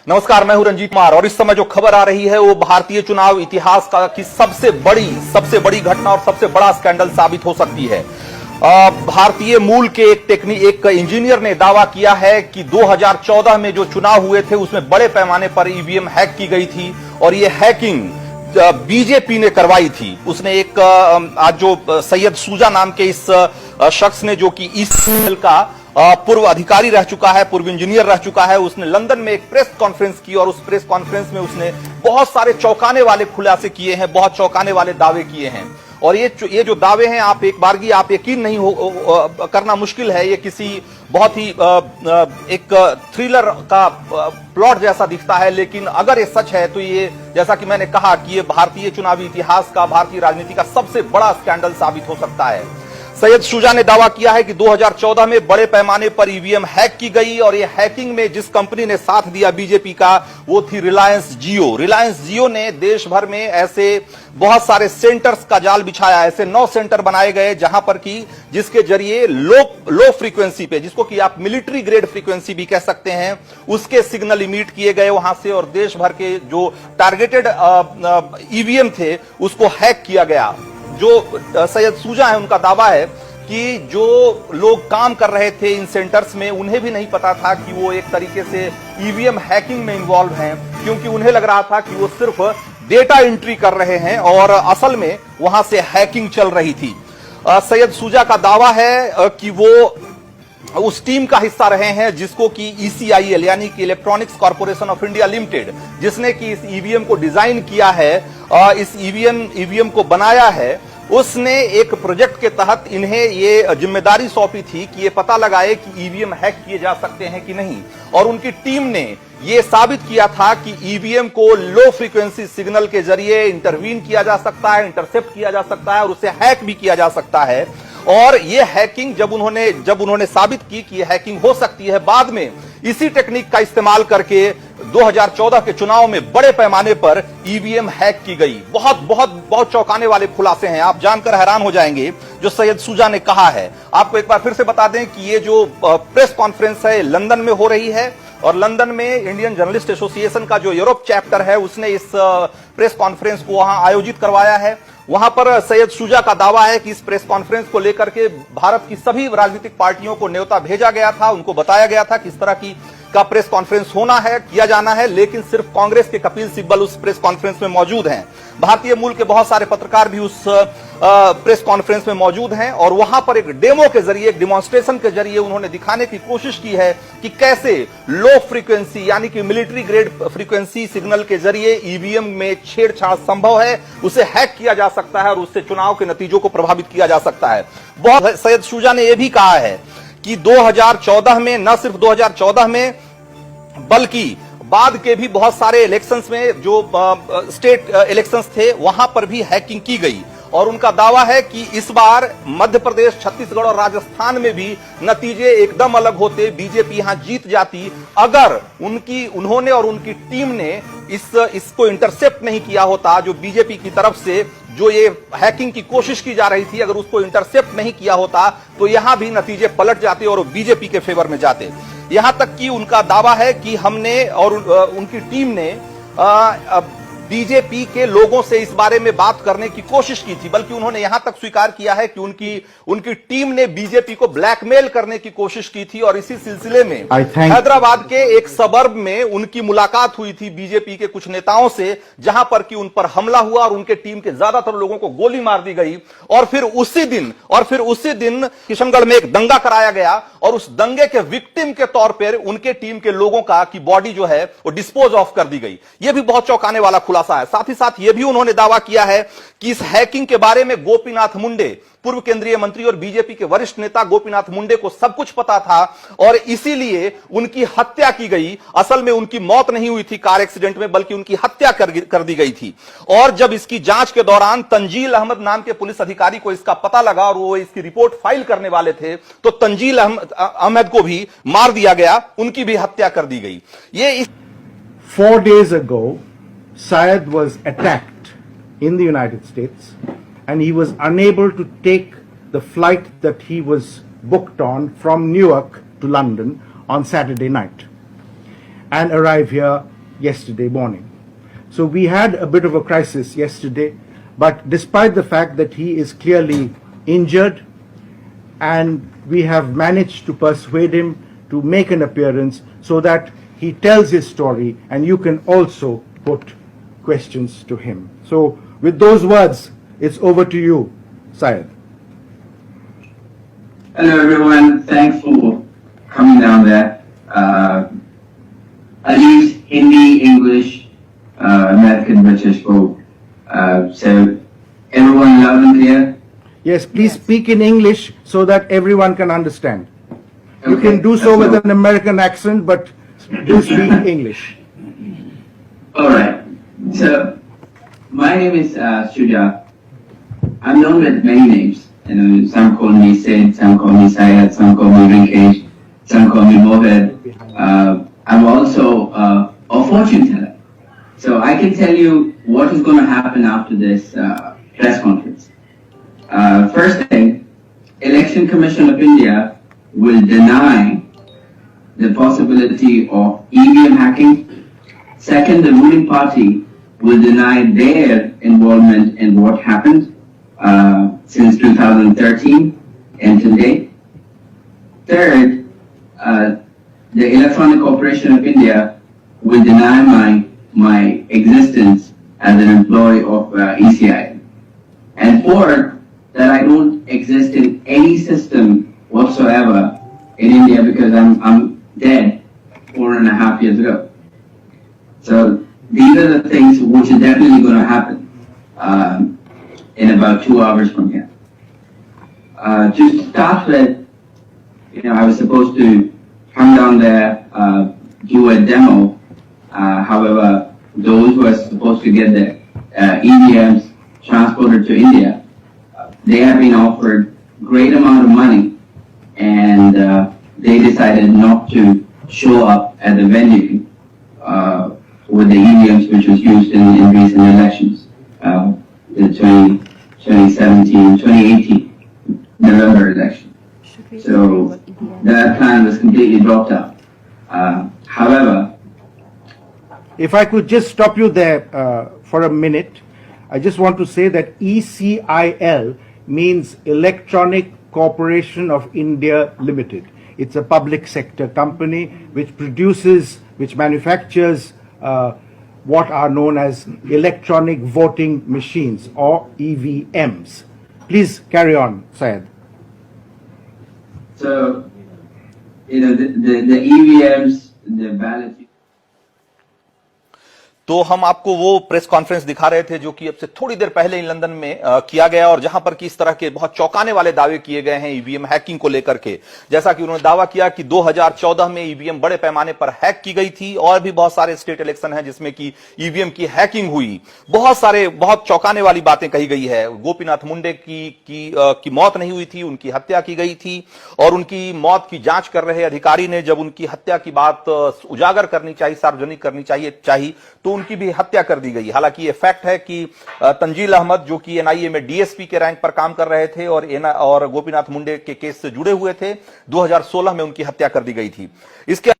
नमस्कार, मैं हूं रंजीत कुमार और इस समय जो खबर आ रही है वो भारतीय चुनाव इतिहास की सबसे बड़ी घटना और सबसे बड़ा स्कैंडल साबित हो सकती है। भारतीय मूल के एक इंजीनियर ने दावा किया है कि 2014 में जो चुनाव हुए थे उसमें बड़े पैमाने पर ईवीएम हैक की गई थी और ये हैकिंग बीजेपी ने करवाई थी। उसने एक आज जो सैयद शुजा नाम के इस शख्स ने, जो कि ईसीएल का पूर्व अधिकारी रह चुका है, पूर्व इंजीनियर रह चुका है, उसने लंदन में एक प्रेस कॉन्फ्रेंस की और उस प्रेस कॉन्फ्रेंस में उसने बहुत सारे चौंकाने वाले खुलासे किए हैं, बहुत चौंकाने वाले दावे किए हैं। और ये जो दावे हैं, आप एक बारगी आप यकीन नहीं करना मुश्किल है। ये किसी बहुत ही एक थ्रिलर का प्लॉट जैसा दिखता है, लेकिन अगर ये सच है तो ये, जैसा कि मैंने कहा, कि ये भारतीय चुनावी इतिहास का, भारतीय राजनीति का सबसे बड़ा स्कैंडल साबित हो सकता है। सैयद शुजा ने दावा किया है कि 2014 में बड़े पैमाने पर ईवीएम हैक की गई और ये हैकिंग में जिस कंपनी ने साथ दिया बीजेपी का, वो थी रिलायंस जियो। रिलायंस जियो ने देश भर में ऐसे बहुत सारे सेंटर्स का जाल बिछाया। ऐसे 9 सेंटर बनाए गए जहां पर कि जिसके जरिए लो फ्रीक्वेंसी पे, जिसको कि आप मिलिट्री ग्रेड फ्रीक्वेंसी भी कह सकते हैं, उसके सिग्नल इमिट किए गए वहां से और देश भर के जो टारगेटेड ईवीएम थे उसको हैक किया गया। जो सैयद शुजा है, उनका दावा है कि जो लोग काम कर रहे थे इन सेंटर्स में, उन्हें भी नहीं पता था कि वो एक तरीके से ईवीएम हैकिंग में इन्वॉल्व हैं, क्योंकि उन्हें लग रहा था कि वो सिर्फ डेटा एंट्री कर रहे हैं और असल में वहां से हैकिंग चल रही थी। सैयद शुजा का दावा है कि वो उस टीम का हिस्सा रहे हैं जिसको कि ईसीआईएल यानी कि electronics corporation of India limited, जिसने कि इस ईवीएम को डिजाइन किया है, इस ईवीएम को बनाया है, उसने एक प्रोजेक्ट के तहत इन्हें ये जिम्मेदारी सौंपी थी कि ये पता लगाए कि ईवीएम हैक किए जा सकते हैं कि नहीं। और उनकी टीम ने ये साबित किया था कि ईवीएम को लो फ्रीक्वेंसी सिग्नल के जरिए इंटरवीन किया जा सकता है, इंटरसेप्ट किया जा सकता है और उसे हैक भी किया जा सकता है। और ये हैकिंग जब उन्होंने साबित की कि ये हैकिंग हो सकती है, बाद में इसी टेक्निक का इस्तेमाल करके 2014 के चुनाव में बड़े पैमाने पर ईवीएम हैक की गई। बहुत चौंकाने वाले खुलासे हैं, आप जानकर हैरान हो जाएंगे जो सैयद शुजा ने कहा है। आपको एक बार फिर से बता दें कि ये जो प्रेस कॉन्फ्रेंस है लंदन में हो रही है और लंदन में इंडियन जर्नलिस्ट एसोसिएशन का जो यूरोप चैप्टर है उसने इस प्रेस कॉन्फ्रेंस को वहां आयोजित करवाया है। वहां पर सैयद शुजा का दावा है कि इस प्रेस कॉन्फ्रेंस को लेकर के भारत की सभी राजनीतिक पार्टियों को न्योता भेजा गया था, उनको बताया गया था कि इस तरह का प्रेस कॉन्फ्रेंस होना है, किया जाना है, लेकिन सिर्फ कांग्रेस के कपिल सिब्बल उस प्रेस कॉन्फ्रेंस में मौजूद हैं। भारतीय मूल के बहुत सारे पत्रकार भी उस प्रेस कॉन्फ्रेंस में मौजूद हैं और वहां पर एक डेमो के जरिए, एक डिमॉन्स्ट्रेशन के जरिए उन्होंने दिखाने की कोशिश की है कि कैसे लो फ्रीक्वेंसी यानी कि मिलिट्री ग्रेड फ्रीक्वेंसी सिग्नल के जरिए ईवीएम में छेड़छाड़ संभव है, उसे हैक किया जा सकता है और उससे चुनाव के नतीजों को प्रभावित किया जा सकता है। सैयद शुजा ने यह भी कहा है कि 2014 में, न सिर्फ 2014 में बल्कि बाद के भी बहुत सारे इलेक्शंस में, जो स्टेट इलेक्शंस थे, वहां पर भी हैकिंग की गई। और उनका दावा है कि इस बार मध्य प्रदेश, छत्तीसगढ़ और राजस्थान में भी नतीजे एकदम अलग होते, बीजेपी यहां जीत जाती, अगर उन्होंने और उनकी टीम ने इसको इंटरसेप्ट नहीं किया होता। जो बीजेपी की तरफ से जो ये हैकिंग की कोशिश की जा रही थी, अगर उसको इंटरसेप्ट नहीं किया होता तो यहां भी नतीजे पलट जाते और बीजेपी के फेवर में जाते। यहां तक कि उनका दावा है कि हमने और उनकी टीम ने बीजेपी के लोगों से इस बारे में बात करने की कोशिश की थी, बल्कि उन्होंने यहां तक स्वीकार किया है कि उनकी टीम ने बीजेपी को ब्लैकमेल करने की कोशिश की थी। और इसी सिलसिले में हैदराबाद के एक सबर्ब में उनकी मुलाकात हुई थी बीजेपी के कुछ नेताओं से, जहां पर कि उन पर हमला हुआ और उनके टीम के ज्यादातर लोगों को गोली मार दी गई। और फिर उसी दिन किशनगढ़ में एक दंगा कराया गया और उस दंगे के विक्टिम के तौर पर उनके टीम के लोगों की बॉडी जो है वो डिस्पोज ऑफ कर दी गई। यह भी बहुत चौंकाने वाला खुलासा है। साथ ही साथ यह भी उन्होंने दावा किया है कि इस हैकिंग के बारे में गोपीनाथ मुंडे, पूर्व केंद्रीय मंत्री और बीजेपी के वरिष्ठ नेता गोपीनाथ मुंडे को सब कुछ पता था और इसीलिए उनकी हत्या की गई। असल में उनकी मौत नहीं हुई थी कार एक्सीडेंट में, बल्कि उनकी हत्या कर दी गई थी। और जब इसकी जांच के दौरान तंजील अहमद नाम के पुलिस अधिकारी को इसका पता लगा और वो इसकी रिपोर्ट फाइल करने वाले थे, तो तंजील अहमद को भी मार दिया गया, उनकी भी हत्या कर दी गई। ये 4 days ago Syed was attacked in the United States and he was unable to take the flight that he was booked on from Newark to London on Saturday night and arrive here yesterday morning. So we had a bit of a crisis yesterday, but despite the fact that he is clearly injured, and we have managed to persuade him to make an appearance so that he tells his story and you can also put questions to him. So with those words, it's over to you, Syed. Hello everyone, thanks for coming down there. I use Hindi, English, American, British both. So everyone loud and clear? Yes, please speak in English so that everyone can understand. You Okay, can do so that's with an American accent, but do speak English. Alright, so my name is Shuja. I'm known with many names. You know, some call me Sid, some call me Syed, some call me Rinkesh, some call me Mohit. I'm also a fortune teller. So I can tell you what is going to happen after this press conference. First thing, Election Commission of India will deny the possibility of EVM hacking. Second, the ruling party will deny their involvement in what happened since 2013 and today. Third, the Electronic Corporation of India will deny my existence as an employee of ECI. And fourth, that I don't exist in any system whatsoever in India because I'm dead 4.5 years ago. So these are the things which are definitely going to happen in about 2 hours from here. To start with, I was supposed to come down there, do a demo. However, those who are supposed to get the EVMs transported to India, they have been offered great amount of money, and they decided not to show up at the venue with the EVMs which was used in recent elections, the 2018 November election. So that plan was completely dropped out. However, If I could just stop you there for a minute, I just want to say that ECIL means Electronic Corporation of India Limited. It's a public sector company which manufactures what are known as electronic voting machines or EVMs. Please carry on, Syed. so, the EVMs, the ballot. तो हम आपको वो press conference दिखा रहे थे जो कि अब से थोड़ी देर पहले इन लंदन में किया गया और जहां पर कि इस तरह के बहुत चौंकाने वाले दावे किए गए हैं ईवीएम हैकिंग को लेकर के। जैसा कि उन्होंने दावा किया कि 2014 में ईवीएम बड़े पैमाने पर हैक की गई थी और भी बहुत सारे स्टेट इलेक्शन हैं जिसमें कि ईवीएम की हैकिंग हुई। बहुत चौंकाने वाली बातें कही गई है। गोपीनाथ मुंडे की मौत नहीं हुई थी, उनकी हत्या की गई थी और उनकी मौत की जांच कर रहे अधिकारी ने जब उनकी हत्या की बात उजागर करनी चाहिए, सार्वजनिक करनी चाहिए तो उनकी भी हत्या कर दी गई। हालांकि यह फैक्ट है कि तंजील अहमद जो कि एनआईए में डीएसपी के रैंक पर काम कर रहे थे और गोपीनाथ मुंडे के केस से जुड़े हुए थे, 2016 में उनकी हत्या कर दी गई थी। इसके